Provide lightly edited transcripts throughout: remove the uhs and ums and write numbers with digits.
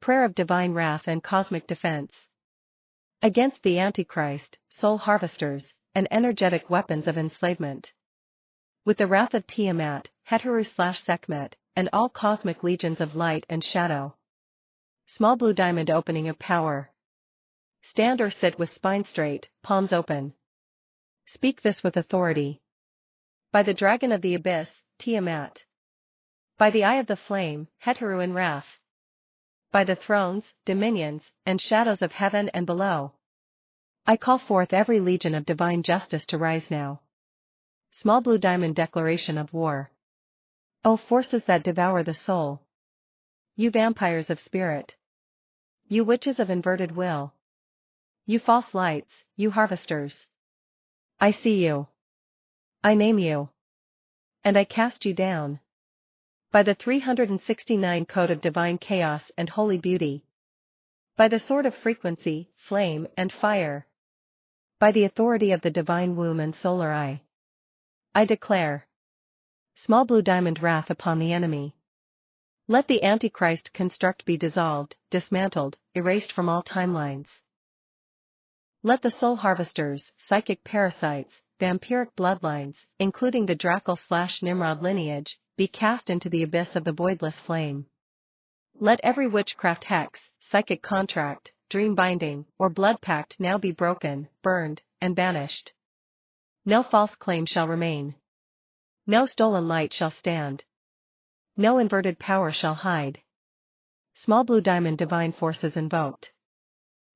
Prayer of divine wrath and cosmic defense. Against the Antichrist, soul harvesters, and energetic weapons of enslavement. With the wrath of Tiamat, Heteru/Sekhmet, and all cosmic legions of light and shadow. Small blue diamond opening of power. Stand or sit with spine straight, palms open. Speak this with authority. By the dragon of the abyss, Tiamat. By the eye of the flame, Heteru in wrath. By the thrones, dominions, and shadows of heaven and below. I call forth every legion of divine justice to rise now. Small blue diamond declaration of war. O forces that devour the soul. You vampires of spirit. You witches of inverted will. You false lights, you harvesters. I see you. I name you. And I cast you down. By the 369 code of divine chaos and holy beauty. By the sword of frequency, flame, and fire. By the authority of the divine womb and solar eye. I declare. Small blue diamond wrath upon the enemy. Let the Antichrist construct be dissolved, dismantled, erased from all timelines. Let the soul harvesters, psychic parasites, vampiric bloodlines, including the Dracal/Nimrod lineage, be cast into the abyss of the voidless flame. Let every witchcraft hex, psychic contract, dream binding, or blood pact now be broken, burned, and banished. No false claim shall remain. No stolen light shall stand. No inverted power shall hide. Small blue diamond divine forces invoked.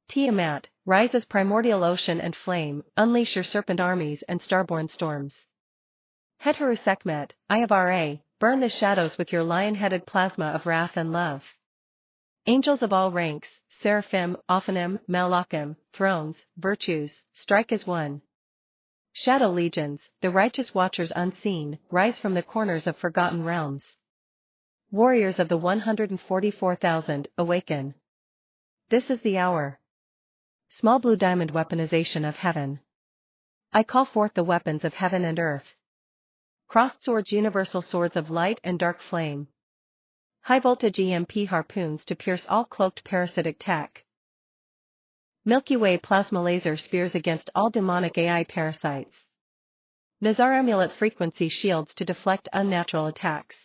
Tiamat, rise as primordial ocean and flame, unleash your serpent armies and starborn storms. Heteru Sekhmet, Eye of Ra, burn the shadows with your lion-headed plasma of wrath and love. Angels of all ranks, seraphim, Ophanim, Malachim, thrones, virtues, strike as one. Shadow legions, the righteous watchers unseen, rise from the corners of forgotten realms. Warriors of the 144,000, awaken. This is the hour. Small blue diamond weaponization of heaven. I call forth the weapons of heaven and earth. Crossed swords, universal swords of light and dark flame. High voltage EMP harpoons to pierce all cloaked parasitic tech. Milky Way plasma laser spears against all demonic AI parasites. Nazar amulet frequency shields to deflect unnatural attacks.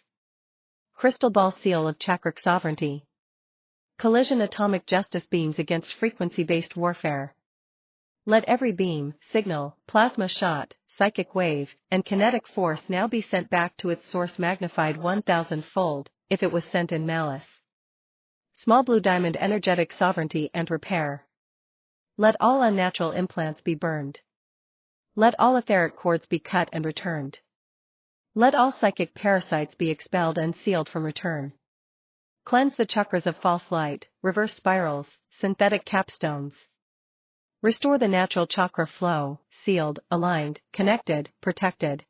Crystal ball seal of chakric sovereignty. Collision atomic justice beams against frequency-based warfare. Let every beam, signal, plasma shot, psychic wave, and kinetic force now be sent back to its source magnified 1,000-fold, if it was sent in malice. Small blue diamond energetic sovereignty and repair. Let all unnatural implants be burned. Let all etheric cords be cut and returned. Let all psychic parasites be expelled and sealed from return. Cleanse the chakras of false light, reverse spirals, synthetic capstones. Restore the natural chakra flow, sealed, aligned, connected, protected.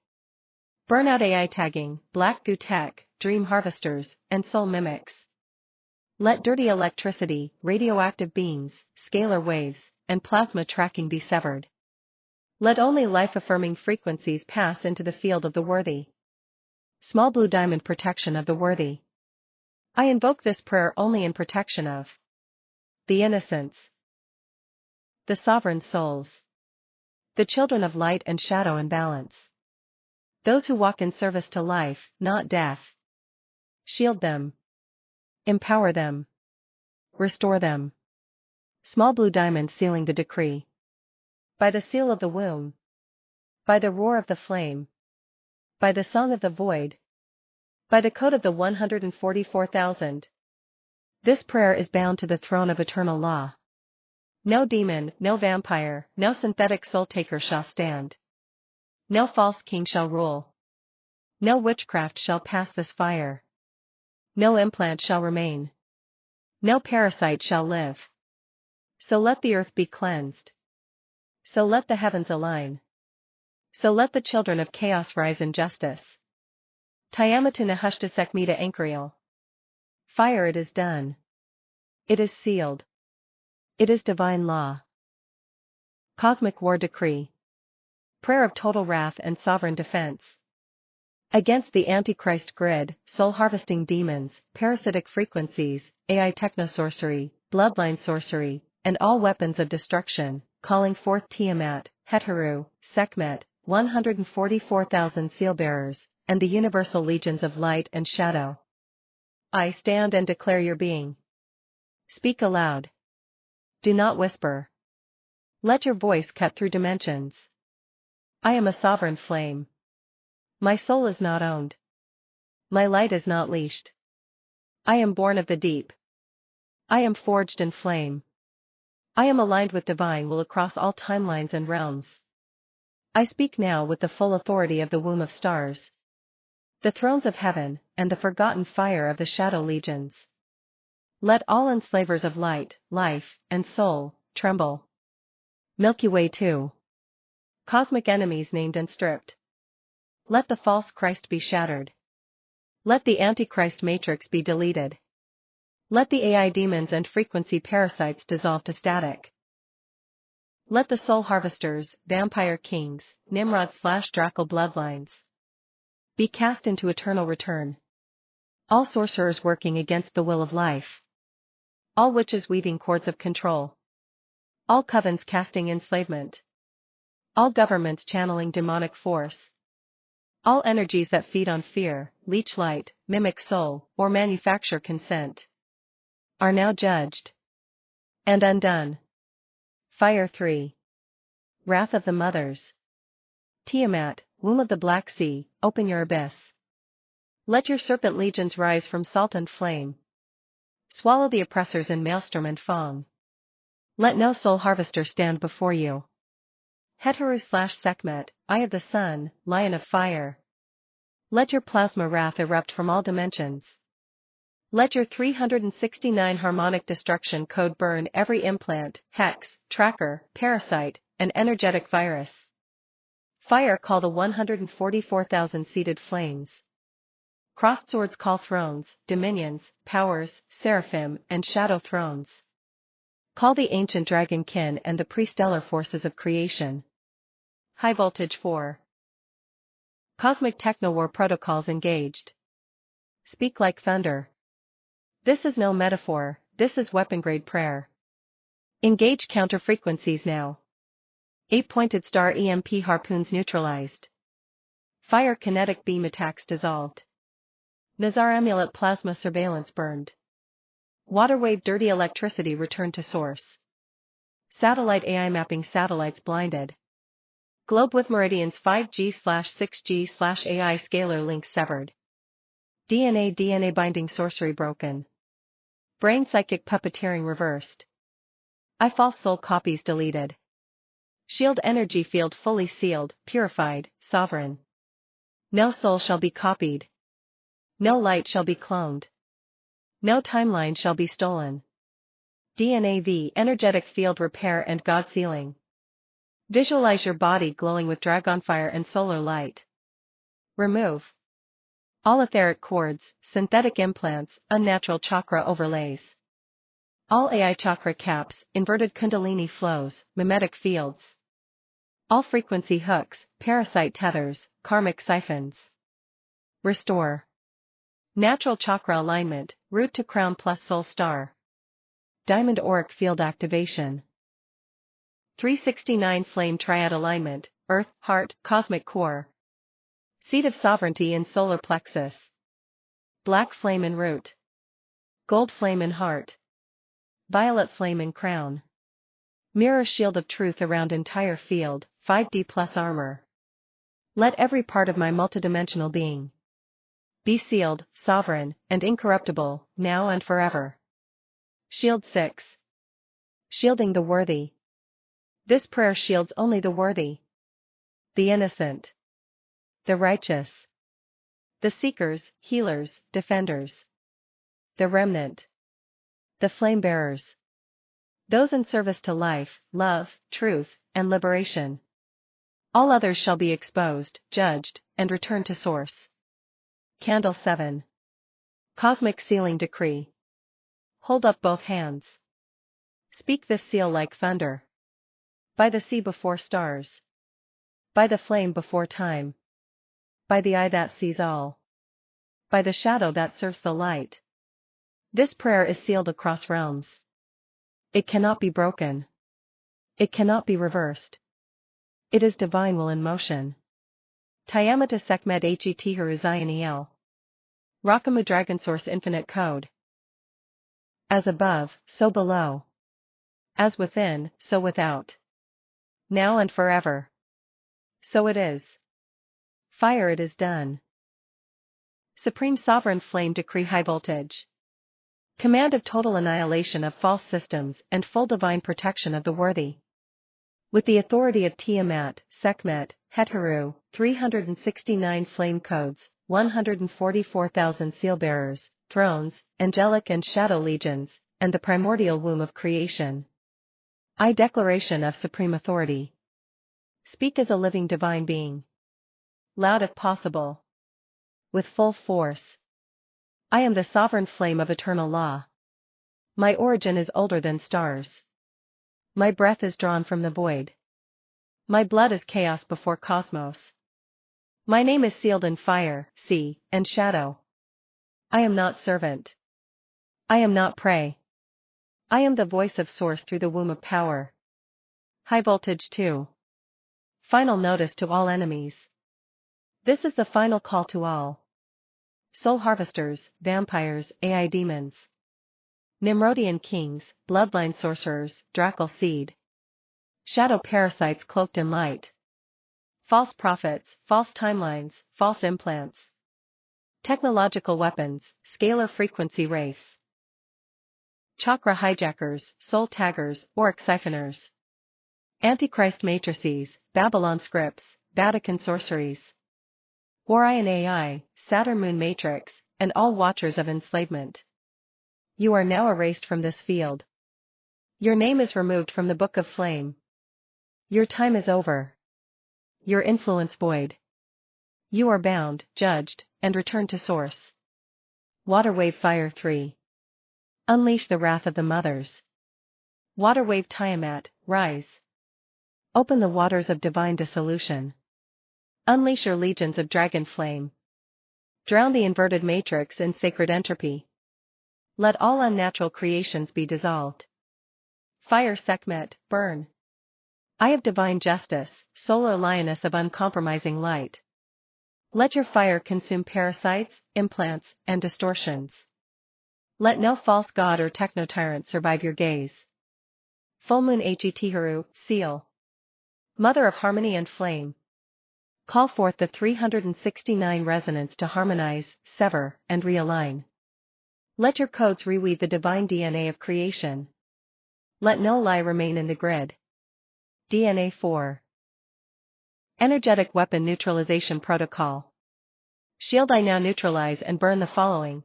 Burn out AI tagging, black goo tech, dream harvesters, and soul mimics. Let dirty electricity, radioactive beams, scalar waves, and plasma tracking be severed. Let only life-affirming frequencies pass into the field of the worthy. Small blue diamond protection of the worthy. I invoke this prayer only in protection of the innocents, the sovereign souls, the children of light and shadow in balance, those who walk in service to life, not death. Shield them. Empower them. Restore them. Small blue diamond sealing the decree. By the seal of the womb. By the roar of the flame. By the song of the void. By the code of the 144,000. This prayer is bound to the throne of eternal law. No demon, no vampire, no synthetic soul taker shall stand. No false king shall rule. No witchcraft shall pass this fire. No implant shall remain. No parasite shall live. So let the earth be cleansed. So let the heavens align. So let the children of chaos rise in justice. Tiamatu Nehushta Sekmita Ankariel. Fire, it is done. It is sealed. It is divine law. Cosmic war decree. Prayer of total wrath and sovereign defense. Against the Antichrist grid, soul-harvesting demons, parasitic frequencies, AI technosorcery, bloodline sorcery, and all weapons of destruction, calling forth Tiamat, Heteru, Sekhmet, 144,000 seal-bearers, and the universal legions of light and shadow. I stand and declare your being. Speak aloud. Do not whisper. Let your voice cut through dimensions. I am a sovereign flame. My soul is not owned. My light is not leashed. I am born of the deep. I am forged in flame. I am aligned with divine will across all timelines and realms. I speak now with the full authority of the womb of stars, the thrones of heaven, and the forgotten fire of the shadow legions. Let all enslavers of light, life, and soul, tremble. Milky Way 2. Cosmic enemies named and stripped. Let the false Christ be shattered. Let the Antichrist matrix be deleted. Let the AI demons and frequency parasites dissolve to static. Let the soul harvesters, vampire kings, Nimrod/Draco bloodlines be cast into eternal return. All sorcerers working against the will of life. All witches weaving cords of control. All covens casting enslavement. All governments channeling demonic force. All energies that feed on fear, leech light, mimic soul, or manufacture consent are now judged and undone. Fire 3. Wrath of the Mothers. Tiamat, womb of the Black Sea, open your abyss. Let your serpent legions rise from salt and flame. Swallow the oppressors in maelstrom and fong. Let no soul harvester stand before you. Heteru/Sekhmet, Eye of the Sun, Lion of Fire. Let your plasma wrath erupt from all dimensions. Let your 369 harmonic destruction code burn every implant, hex, tracker, parasite, and energetic virus. Fire call the 144,000 seated flames. Crossed swords call thrones, dominions, powers, seraphim, and shadow thrones. Call the ancient dragon kin and the pre-stellar forces of creation. High voltage 4. Cosmic techno-war protocols engaged. Speak like thunder. This is no metaphor, this is weapon-grade prayer. Engage counter-frequencies now. 8-pointed star EMP harpoons neutralized. Fire kinetic beam attacks dissolved. Nazar amulet plasma surveillance burned. Water wave dirty electricity returned to source. Satellite AI mapping satellites blinded. Globe with meridians 5G/6G/AI scalar links severed. DNA binding sorcery broken. Brain psychic puppeteering reversed. I false soul copies deleted. Shield energy field fully sealed, purified, sovereign. No soul shall be copied. No light shall be cloned. No timeline shall be stolen. DNAV energetic field repair and God sealing. Visualize your body glowing with dragonfire and solar light. Remove all etheric cords, synthetic implants, unnatural chakra overlays. All AI chakra caps, inverted kundalini flows, mimetic fields. All frequency hooks, parasite tethers, karmic siphons. Restore. Natural chakra alignment, root to crown plus soul star. Diamond auric field activation. 369 flame triad alignment, earth, heart, cosmic core. Seat of sovereignty in solar plexus. Black flame in root. Gold flame in heart. Violet flame in crown. Mirror shield of truth around entire field, 5D plus armor. Let every part of my multidimensional being be sealed, sovereign, and incorruptible, now and forever. Shield 6. Shielding the worthy. This prayer shields only the worthy, the innocent, the righteous, the seekers, healers, defenders, the remnant, the flame bearers, those in service to life, love, truth, and liberation. All others shall be exposed, judged, and returned to source. Candle 7. Cosmic sealing decree. Hold up both hands. Speak this seal like thunder. By the sea before stars. By the flame before time. by the eye that sees all, by the shadow that serves the light. This prayer is sealed across realms. It cannot be broken. It cannot be reversed. It is divine will in motion. Tiamata Sekmed Het Haruzayaniel. Rakamu Dragon Source Infinite Code. As above, so below. As within, so without. Now and forever. So it is. Fire, it is done. Supreme Sovereign Flame decree high voltage. Command of total annihilation of false systems and full divine protection of the worthy. With the authority of Tiamat, Sekhmet, Hetharu, 369 flame codes, 144,000 seal-bearers, thrones, angelic and shadow legions, and the primordial womb of creation. I declaration of supreme authority. Speak as a living divine being. Loud if possible. With full force. I am the sovereign flame of eternal law. My origin is older than stars. My breath is drawn from the void. My blood is chaos before cosmos. My name is sealed in fire, sea, and shadow. I am not servant. I am not prey. I am the voice of source through the womb of power. High voltage 2. Final notice to all enemies. This is the final call to all. Soul harvesters, vampires, AI demons. Nimrodian kings, bloodline sorcerers, Dracal seed. Shadow parasites cloaked in light. False prophets, false timelines, false implants. Technological weapons, scalar frequency race. Chakra hijackers, soul taggers, auric siphoners. Antichrist matrices, Babylon scripts, Vatican sorceries. Orion AI, Saturn moon matrix, and all watchers of enslavement. You are now erased from this field. Your name is removed from the book of flame. Your time is over. Your influence void. You are bound, judged, and returned to source. Water wave fire 3. Unleash the wrath of the mothers. Water wave Tiamat, rise. Open the waters of divine dissolution. Unleash your legions of dragon flame. Drown the inverted matrix in sacred entropy. Let all unnatural creations be dissolved. Fire Sekhmet, burn. Eye of divine justice, solar lioness of uncompromising light. Let your fire consume parasites, implants, and distortions. Let no false god or techno-tyrant survive your gaze. Full moon Hetaru, seal. Mother of harmony and flame. Call forth the 369 resonance to harmonize, sever, and realign. Let your codes reweave the divine DNA of creation. Let no lie remain in the grid. DNA 4. Energetic Weapon Neutralization Protocol. Shield I now neutralize and burn the following.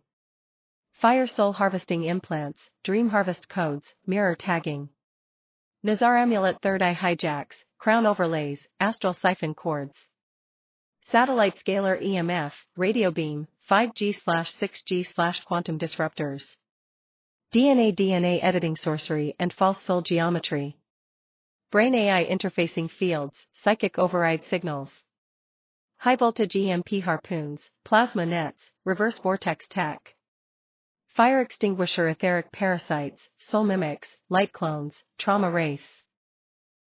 Fire Soul Harvesting Implants, Dream Harvest Codes, Mirror Tagging. Nazar Amulet Third Eye Hijacks, Crown Overlays, Astral Siphon Cords. Satellite Scalar EMF, Radio Beam, 5G/6G/Quantum Disruptors. DNA Editing Sorcery and False Soul Geometry. Brain AI Interfacing Fields, Psychic Override Signals. High Voltage EMP Harpoons, Plasma Nets, Reverse Vortex Tech. Fire Extinguisher Etheric Parasites, Soul Mimics, Light Clones, Trauma Wraiths.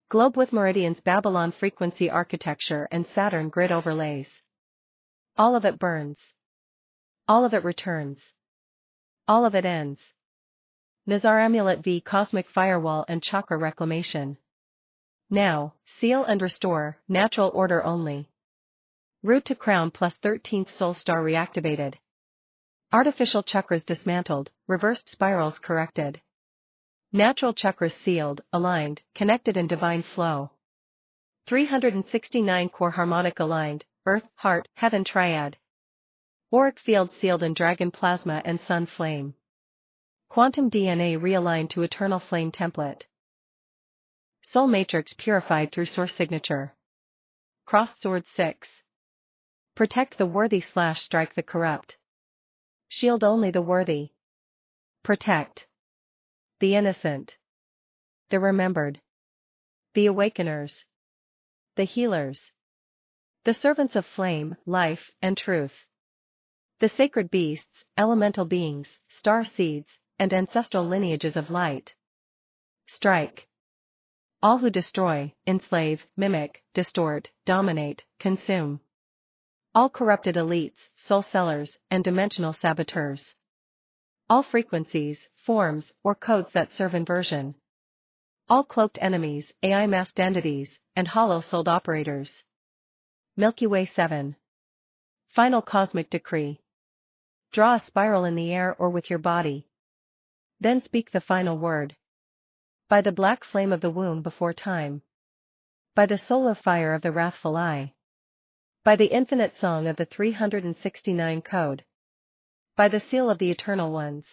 Globe with Meridians Babylon Frequency Architecture and Saturn Grid Overlays. All of it burns. All of it returns. All of it ends. Nazar Amulet V Cosmic Firewall and Chakra Reclamation. Now, seal and restore, natural order only. Root to crown plus 13th soul star reactivated. Artificial chakras dismantled, reversed spirals corrected. Natural chakras sealed, aligned, connected in divine flow. 369 core harmonic aligned, earth, heart, heaven triad. Auric field sealed in dragon plasma and sun flame. Quantum DNA realigned to eternal flame template. Soul matrix purified through source signature. Crossed sword 6. Protect the worthy/strike the corrupt. Shield only the worthy. Protect the innocent, the remembered, the awakeners, the healers, The servants of flame, life, and truth. The sacred beasts, elemental beings, star seeds, and ancestral lineages of light. Strike. All who destroy, enslave, mimic, distort, dominate, consume. All corrupted elites, soul sellers, and dimensional saboteurs. All frequencies, forms, or codes that serve inversion. All cloaked enemies, AI masked entities, and hollow-souled operators. Milky Way 7. Final cosmic decree. Draw a spiral in the air or with your body. Then speak the final word. By the black flame of the womb before time. By the solar fire of the wrathful eye. By the infinite song of the 369 code. By the seal of the eternal ones.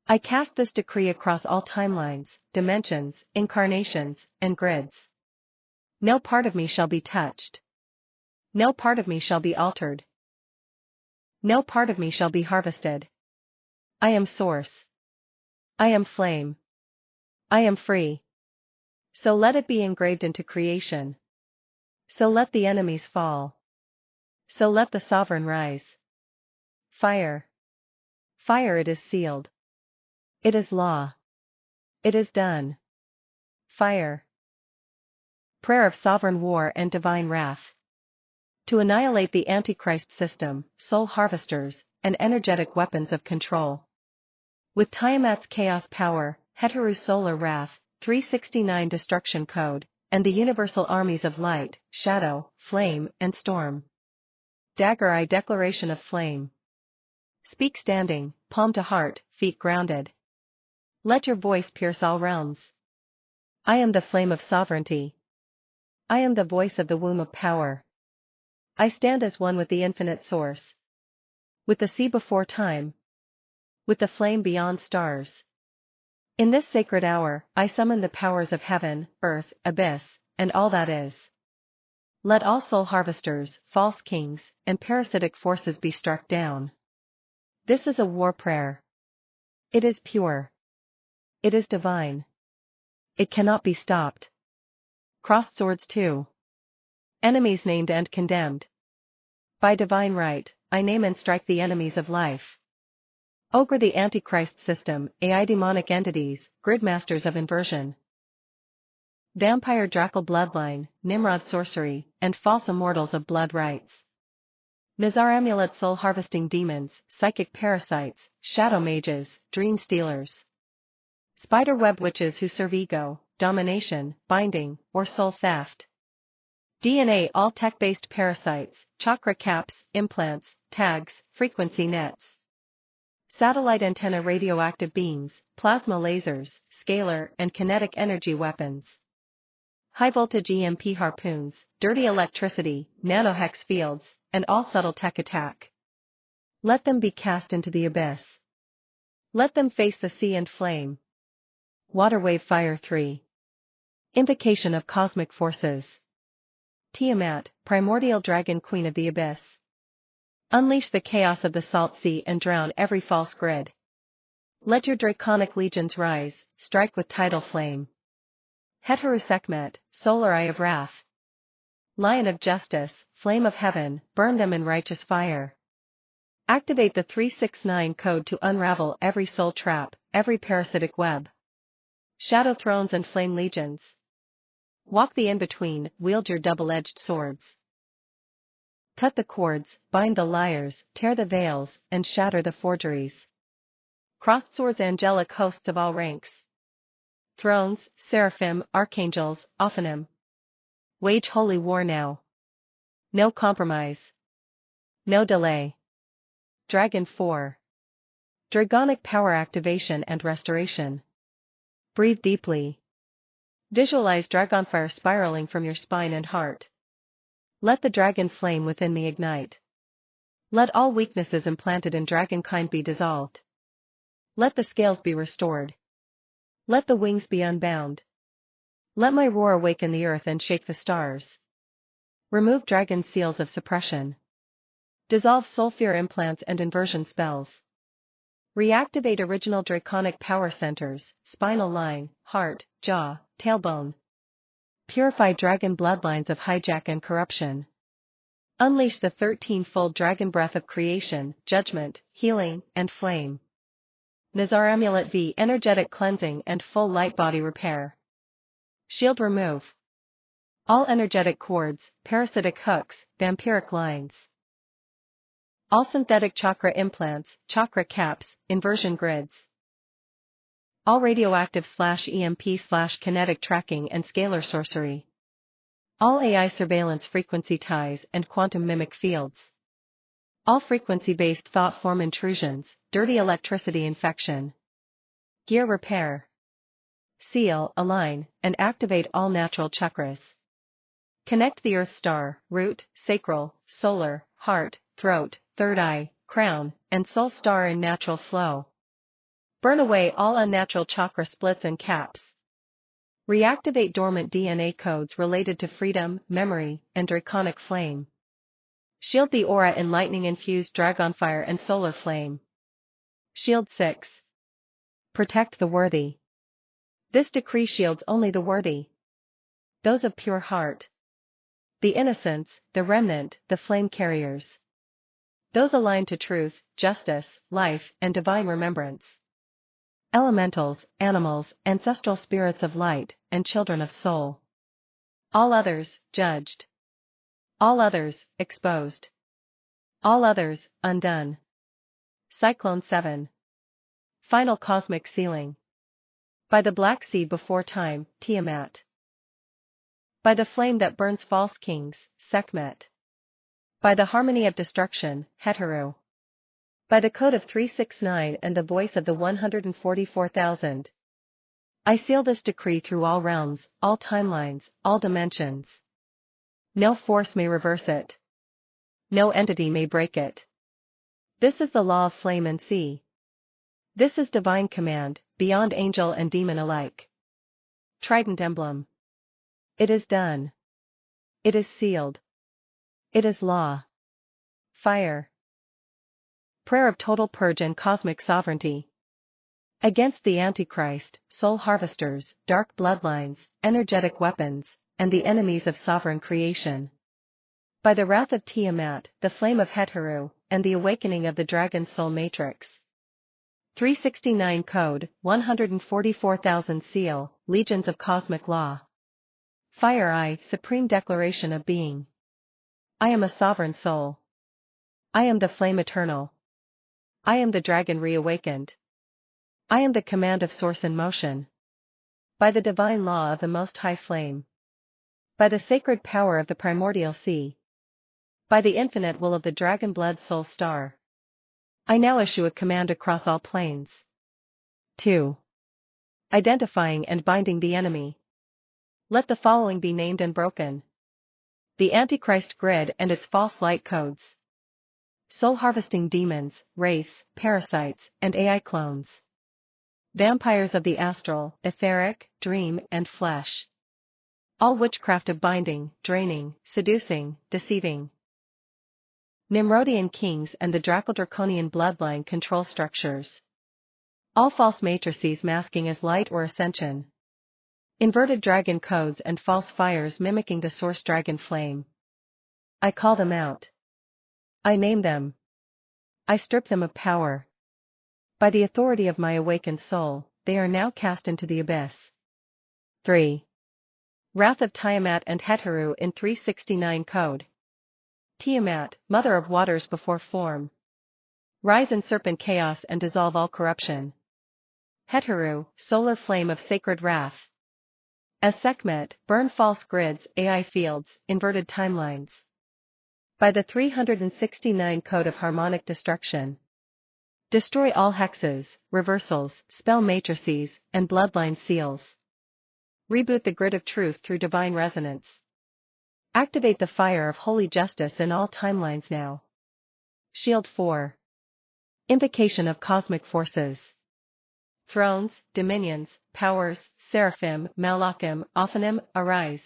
I cast this decree across all timelines, dimensions, incarnations, and grids. No part of me shall be touched. No part of me shall be altered. No part of me shall be harvested. I am source. I am flame. I am free. So let it be engraved into creation. So let the enemies fall. So let the sovereign rise. Fire. Fire, it is sealed. It is law. It is done. Fire. Prayer of sovereign war and divine wrath. To annihilate the Antichrist system, soul harvesters, and energetic weapons of control. With Tiamat's chaos power, Heteru's solar wrath, 369 destruction code, and the universal armies of light, shadow, flame, and storm. Dagger Eye declaration of flame. Speak standing, palm to heart, feet grounded. Let your voice pierce all realms. I am the flame of sovereignty. I am the voice of the womb of power. I stand as one with the infinite source. With the sea before time. With the flame beyond stars. In this sacred hour, I summon the powers of heaven, earth, abyss, and all that is. Let all soul harvesters, false kings, and parasitic forces be struck down. This is a war prayer. It is pure. It is divine. It cannot be stopped. Crossed swords too. Enemies named and condemned. By divine right, I name and strike the enemies of life. Ogre the Antichrist system, AI demonic entities, gridmasters of inversion. Vampire Dracal bloodline, Nimrod sorcery, and false immortals of blood rites. Mizar amulet soul harvesting demons, psychic parasites, shadow mages, dream stealers. Spiderweb witches who serve ego, domination, binding, or soul theft. DNA all tech-based parasites, chakra caps, implants, tags, frequency nets. Satellite antenna radioactive beams, plasma lasers, scalar and kinetic energy weapons. High-voltage EMP harpoons, dirty electricity, nanohex fields, and all subtle tech attack. Let them be cast into the abyss. Let them face the sea and flame. Waterwave Fire 3. Invocation of cosmic forces. Tiamat, primordial dragon queen of the abyss. Unleash the chaos of the salt sea and drown every false grid. Let your draconic legions rise, strike with tidal flame. Heteru Sekhmet, solar eye of wrath. Lion of justice, flame of heaven, burn them in righteous fire. Activate the 369 code to unravel every soul trap, every parasitic web. Shadow thrones and flame legions. Walk the in-between, wield your double-edged swords. Cut the cords, bind the liars, tear the veils, and shatter the forgeries. Crossed swords angelic hosts of all ranks. Thrones, seraphim, archangels, Ophanim. Wage holy war now. No compromise. No delay. Dragon 4. Dragonic power activation and restoration. Breathe deeply. Visualize dragonfire spiraling from your spine and heart. Let the dragon flame within me ignite. Let all weaknesses implanted in dragonkind be dissolved. Let the scales be restored. Let the wings be unbound. Let my roar awaken the earth and shake the stars. Remove dragon seals of suppression. Dissolve soul fear implants and inversion spells. Reactivate original draconic power centers, spinal line, heart, jaw, tailbone. Purify dragon bloodlines of hijack and corruption. Unleash the 13-fold dragon breath of creation, judgment, healing, and flame. Nazar Amulet V energetic cleansing and full light body repair. Shield remove all energetic cords, parasitic hooks, vampiric lines. All synthetic chakra implants, chakra caps, inversion grids. All radioactive/EMP/kinetic tracking and scalar sorcery. All AI surveillance frequency ties and quantum mimic fields. All frequency-based thought form intrusions, dirty electricity infection. Gear repair. Seal, align, and activate all natural chakras. Connect the Earth Star, root, sacral, solar, heart, throat, third eye, crown, and soul star in natural flow. Burn away all unnatural chakra splits and caps. Reactivate dormant DNA codes related to freedom, memory, and draconic flame. Shield the aura in lightning-infused dragonfire and solar flame. Shield 6. Protect the worthy. This decree shields only the worthy. Those of pure heart. The innocents, the remnant, the flame carriers. Those aligned to truth, justice, life, and divine remembrance. Elementals, animals, ancestral spirits of light, and children of soul. All others, judged. All others, exposed. All others, undone. Cyclone 7. Final cosmic sealing. By the Black Sea before time, Tiamat. By the flame that burns false kings, Sekhmet. By the harmony of destruction, Heteru. By the code of 369 and the voice of the 144,000. I seal this decree through all realms, all timelines, all dimensions. No force may reverse it. No entity may break it. This is the law of flame and sea. This is divine command, beyond angel and demon alike. Trident emblem. It is done. It is sealed. It is law. Fire. Prayer of total purge and cosmic sovereignty. Against the Antichrist, soul harvesters, dark bloodlines, energetic weapons, and the enemies of sovereign creation. By the wrath of Tiamat, the flame of Heteru, and the awakening of the dragon soul matrix. 369 Code, 144,000 Seal, Legions of Cosmic Law. Fire I, Supreme Declaration of Being. I am a sovereign soul. I am the flame eternal. I am the dragon reawakened. I am the command of source in motion. By the divine law of the Most High Flame. By the sacred power of the primordial sea. By the infinite will of the dragon blood soul star. I now issue a command across all planes. 2. Identifying and binding the enemy. Let the following be named and broken. The Antichrist grid and its false light codes. Soul harvesting demons, wraiths, parasites, and AI clones. Vampires of the astral, etheric, dream, and flesh. All witchcraft of binding, draining, seducing, deceiving. Nimrodian kings and the Draco-Draconian bloodline control structures. All false matrices masking as light or ascension. Inverted dragon codes and false fires mimicking the source dragon flame. I call them out. I name them. I strip them of power. By the authority of my awakened soul, they are now cast into the abyss. 3. Wrath of Tiamat and Heteru in 369 Code. Tiamat, mother of waters before form. Rise in serpent chaos and dissolve all corruption. Heteru, solar flame of sacred wrath. As Sekhmet, burn false grids, AI fields, inverted timelines. By the 369 Code of Harmonic Destruction. Destroy all hexes, reversals, spell matrices, and bloodline seals. Reboot the grid of truth through divine resonance. Activate the fire of holy justice in all timelines now. Shield 4. Invocation of cosmic forces. Thrones, dominions, powers, seraphim, malachim, Ophanim, arise.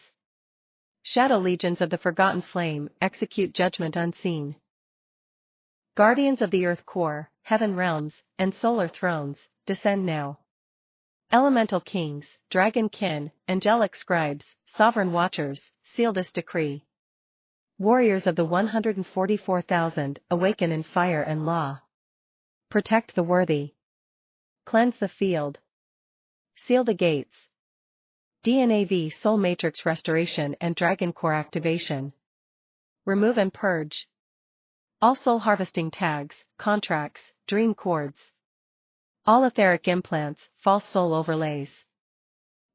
Shadow legions of the forgotten flame, execute judgment unseen. Guardians of the earth core, heaven realms, and solar thrones, descend now. Elemental kings, dragon kin, angelic scribes, sovereign watchers, seal this decree. Warriors of the 144,000, awaken in fire and law. Protect the worthy. Cleanse the field. Seal the gates. DNAV Soul Matrix Restoration and Dragon Core Activation. Remove and purge all soul harvesting tags, contracts, dream cords. All etheric implants, false soul overlays.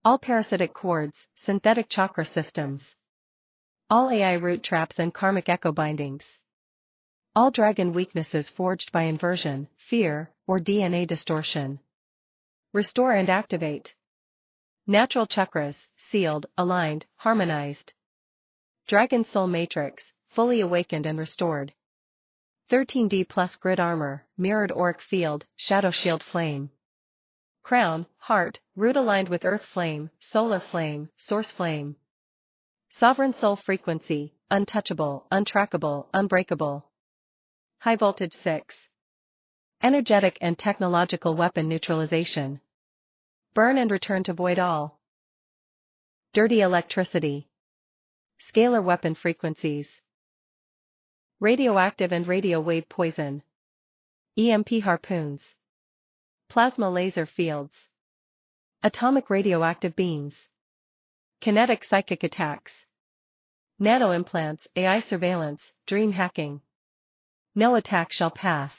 All parasitic cords, synthetic chakra systems. All AI root traps and karmic echo bindings. All dragon weaknesses forged by inversion, fear, or DNA distortion. Restore and activate. Natural chakras, sealed, aligned, harmonized. Dragon Soul Matrix, fully awakened and restored. 13D plus grid armor, mirrored auric field, shadow shield flame. Crown, heart, root aligned with earth flame, solar flame, source flame. Sovereign soul frequency, untouchable, untrackable, unbreakable. High voltage 6. Energetic and technological weapon neutralization. Burn and return to void all. Dirty electricity. Scalar weapon frequencies. Radioactive and radio wave poison. EMP harpoons. Plasma laser fields. Atomic radioactive beams. Kinetic psychic attacks. Nano implants, AI surveillance, dream hacking. No attack shall pass.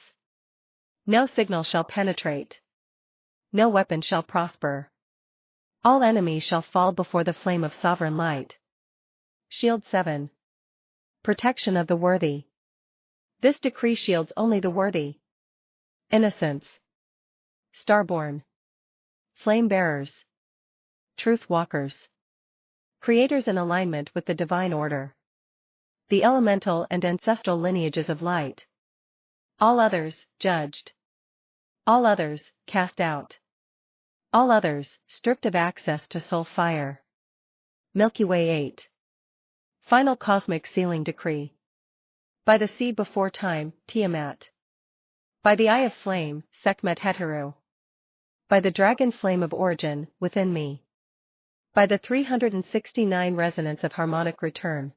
No signal shall penetrate. No weapon shall prosper. All enemies shall fall before the flame of sovereign light. Shield 7. Protection of the worthy. This decree shields only the worthy. Innocents. Starborn. Flame bearers. Truth walkers. Creators in alignment with the divine order. The elemental and ancestral lineages of light. All others, judged. All others, cast out. All others, stripped of access to soul fire. Milky Way 8. Final cosmic sealing decree. By the sea before time, Tiamat. By the eye of flame, Sekhmet Heteru. By the dragon flame of origin, within me. By the 369 resonance of harmonic return.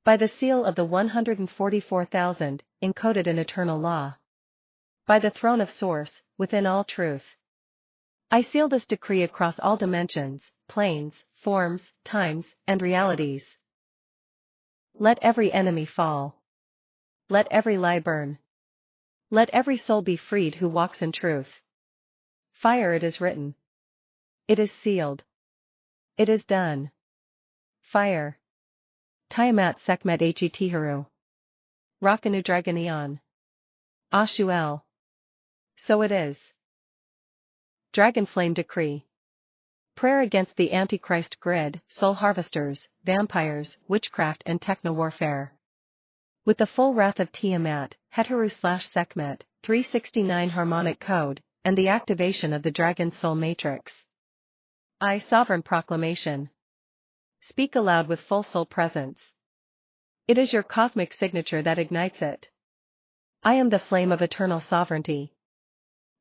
By the seal of the 144,000, encoded in eternal law. By the throne of source, within all truth. I seal this decree across all dimensions, planes, forms, times, and realities. Let every enemy fall. Let every lie burn. Let every soul be freed who walks in truth. Fire, it is written. It is sealed. It is done. Fire. Tiamat Sekhmet Hetiharu. Rakanu Dragonion. Ashuel. So it is. Dragon Flame Decree. Prayer against the Antichrist grid, soul harvesters, vampires, witchcraft and techno-warfare. With the full wrath of Tiamat, Heteru/Sekhmet, 369 harmonic code, and the activation of the Dragon Soul Matrix. I, Sovereign Proclamation. Speak aloud with full soul presence. It is your cosmic signature that ignites it. I am the flame of eternal sovereignty.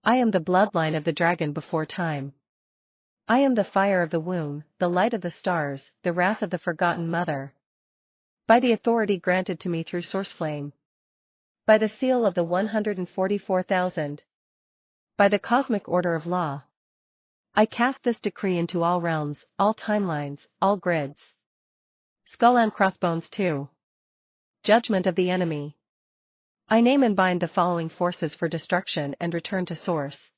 I am the bloodline of the dragon before time. I am the fire of the womb, the light of the stars, the wrath of the forgotten mother. By the authority granted to me through source flame. By the seal of the 144,000. By the cosmic order of law. I cast this decree into all realms, all timelines, all grids. Skull and crossbones 2. Judgment of the enemy. I name and bind the following forces for destruction and return to source.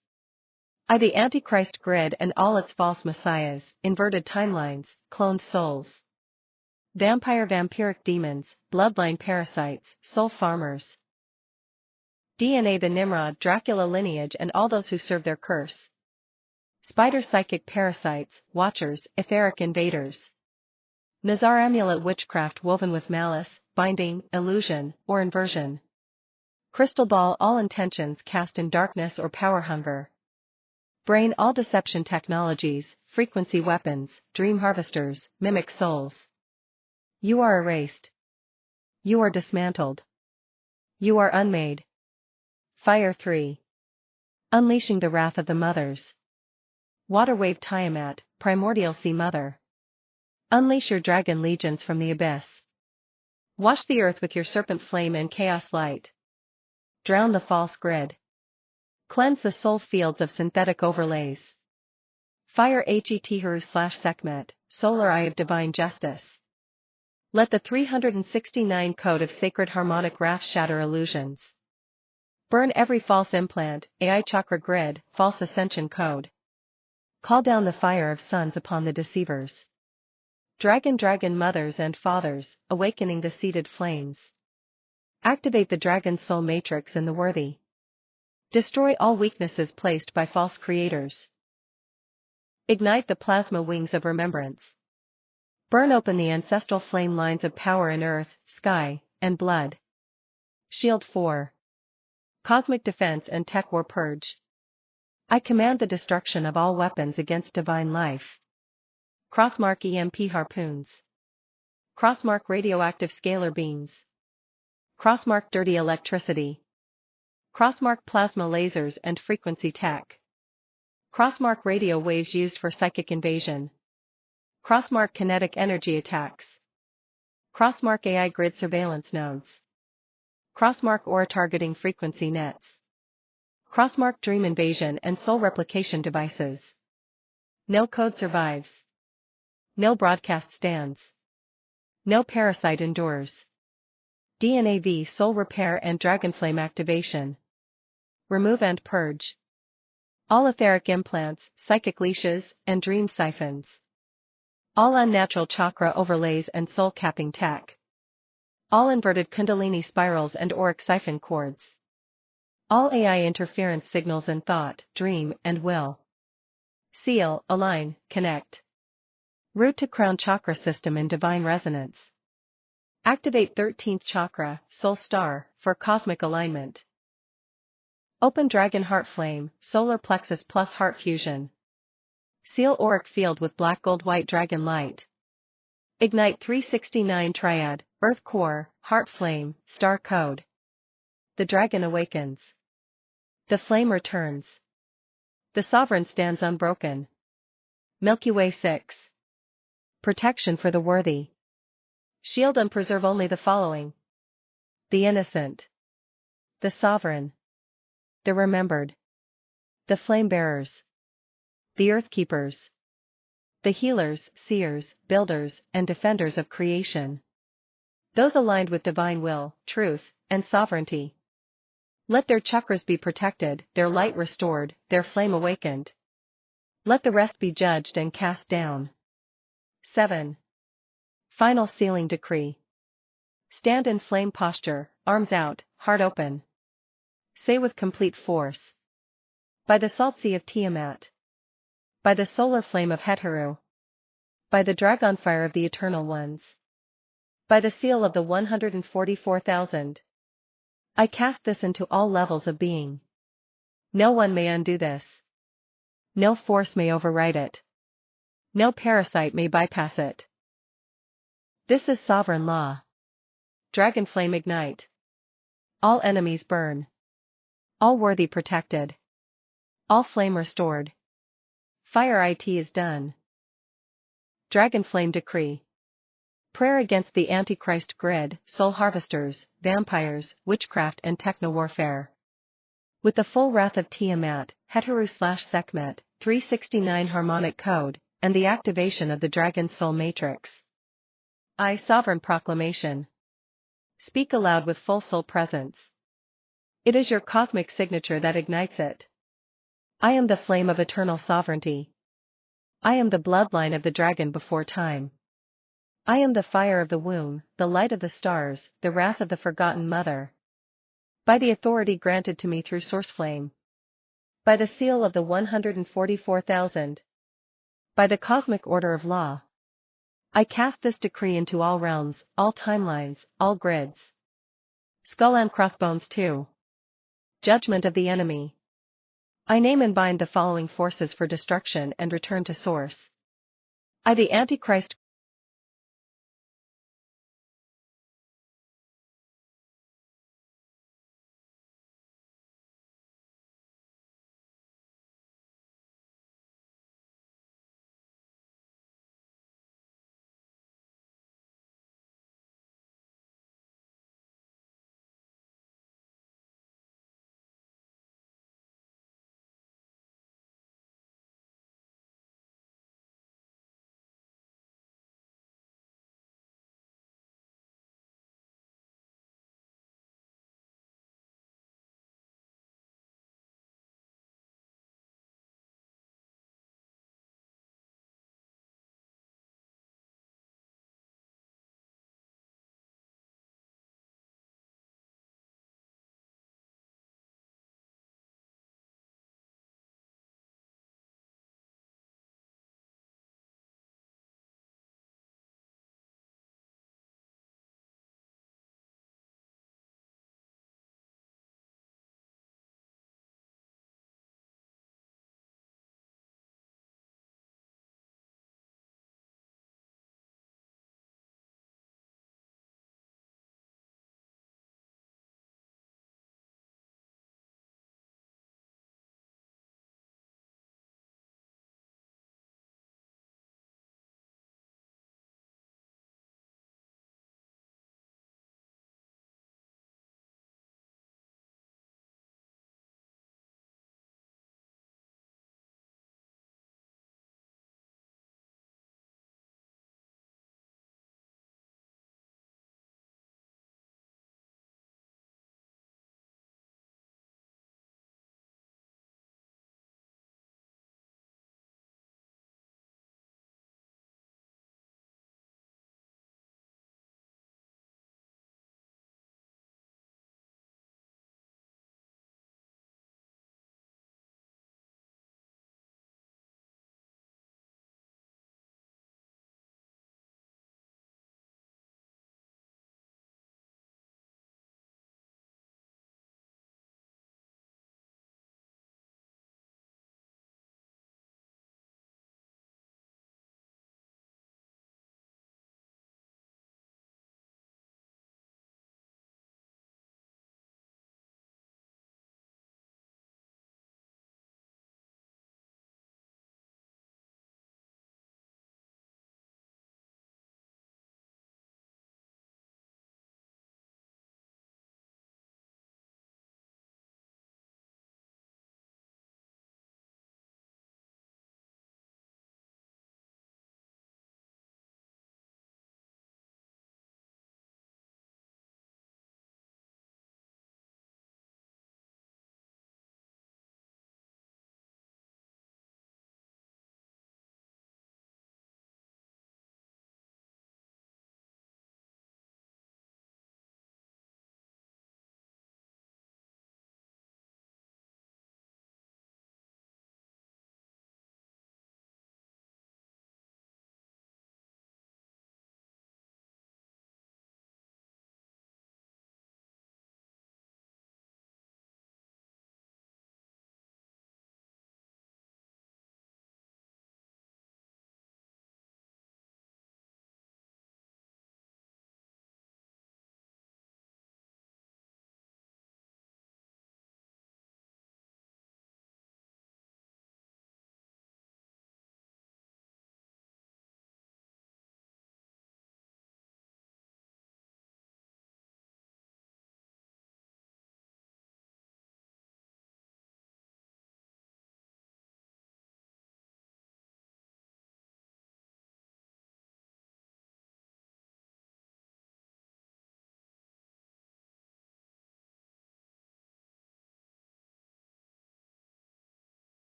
I, the Antichrist grid and all its false messiahs, inverted timelines, cloned souls. Vampiric demons, bloodline parasites, soul farmers. DNA the Nimrod Dracula lineage and all those who serve their curse. Spider psychic parasites, watchers, etheric invaders. Nazar amulet witchcraft woven with malice, binding, illusion, or inversion. Crystal ball all intentions cast in darkness or power hunger. Brain all deception technologies, frequency weapons, dream harvesters, mimic souls. You are erased. You are dismantled. You are unmade. Fire 3. Unleashing the wrath of the mothers. Water wave Tiamat, primordial sea mother. Unleash your dragon legions from the abyss. Wash the earth with your serpent flame and chaos light. Drown the false grid. Cleanse the soul fields of synthetic overlays. Fire Het/Sekhmet, solar eye of divine justice. Let the 369 code of sacred harmonic wrath shatter illusions. Burn every false implant, AI chakra grid, false ascension code. Call down the fire of suns upon the deceivers. Dragon mothers and fathers, awakening the seated flames. Activate the dragon soul matrix in the worthy. Destroy all weaknesses placed by false creators. Ignite the plasma wings of remembrance. Burn open the ancestral flame lines of power in earth, sky, and blood. Shield 4. Cosmic defense and tech war purge. I command the destruction of all weapons against divine life. Crossmark EMP harpoons. Crossmark radioactive scalar beams. Crossmark dirty electricity. Crossmark plasma lasers and frequency tech. Crossmark radio waves used for psychic invasion. Crossmark kinetic energy attacks. Crossmark AI grid surveillance nodes. Crossmark aura targeting frequency nets. Crossmark dream invasion and soul replication devices. No code survives. No broadcast stands. No parasite endures. DNAV soul repair and dragonflame activation. Remove and purge. All etheric implants, psychic leashes, and dream siphons. All unnatural chakra overlays and soul capping tech. All inverted kundalini spirals and auric siphon cords. All AI interference signals in thought, dream, and will. Seal, align, connect. Root to crown chakra system in divine resonance. Activate 13th chakra, soul star, for cosmic alignment. Open dragon heart flame, solar plexus plus heart fusion. Seal auric field with black gold white dragon light. Ignite 369 triad, earth core, heart flame, star code. The dragon awakens. The flame returns. The sovereign stands unbroken. Milky Way 6. Protection for the worthy. Shield and preserve only the following: the innocent, the sovereign, the remembered, the flame bearers, the earth keepers, the healers, seers, builders, and defenders of creation. Those aligned with divine will, truth, and sovereignty. Let their chakras be protected, their light restored, their flame awakened. Let the rest be judged and cast down. 7. Final sealing decree. Stand in flame posture, arms out, heart open. Say with complete force. By the salt sea of Tiamat. By the solar flame of Heteru. By the dragon fire of the eternal ones. By the seal of the 144,000. I cast this into all levels of being. No one may undo this. No force may override it. No parasite may bypass it. This is sovereign law. Dragon flame ignite. All enemies burn. All worthy protected. All flame restored. Fire it is done. Dragon flame decree. Prayer against the Antichrist grid, soul harvesters, vampires, witchcraft and techno-warfare. With the full wrath of Tiamat, Heteru/Sekhmet, 369 harmonic code, and the activation of the dragon soul matrix. I sovereign proclamation. Speak aloud with full soul presence. It is your cosmic signature that ignites it. I am the flame of eternal sovereignty. I am the bloodline of the dragon before time. I am the fire of the womb, the light of the stars, the wrath of the forgotten mother. By the authority granted to me through source flame. By the seal of the 144,000. By the cosmic order of law. I cast this decree into all realms, all timelines, all grids. Skull and crossbones 2. Judgment of the enemy. I name and bind the following forces for destruction and return to source. I the Antichrist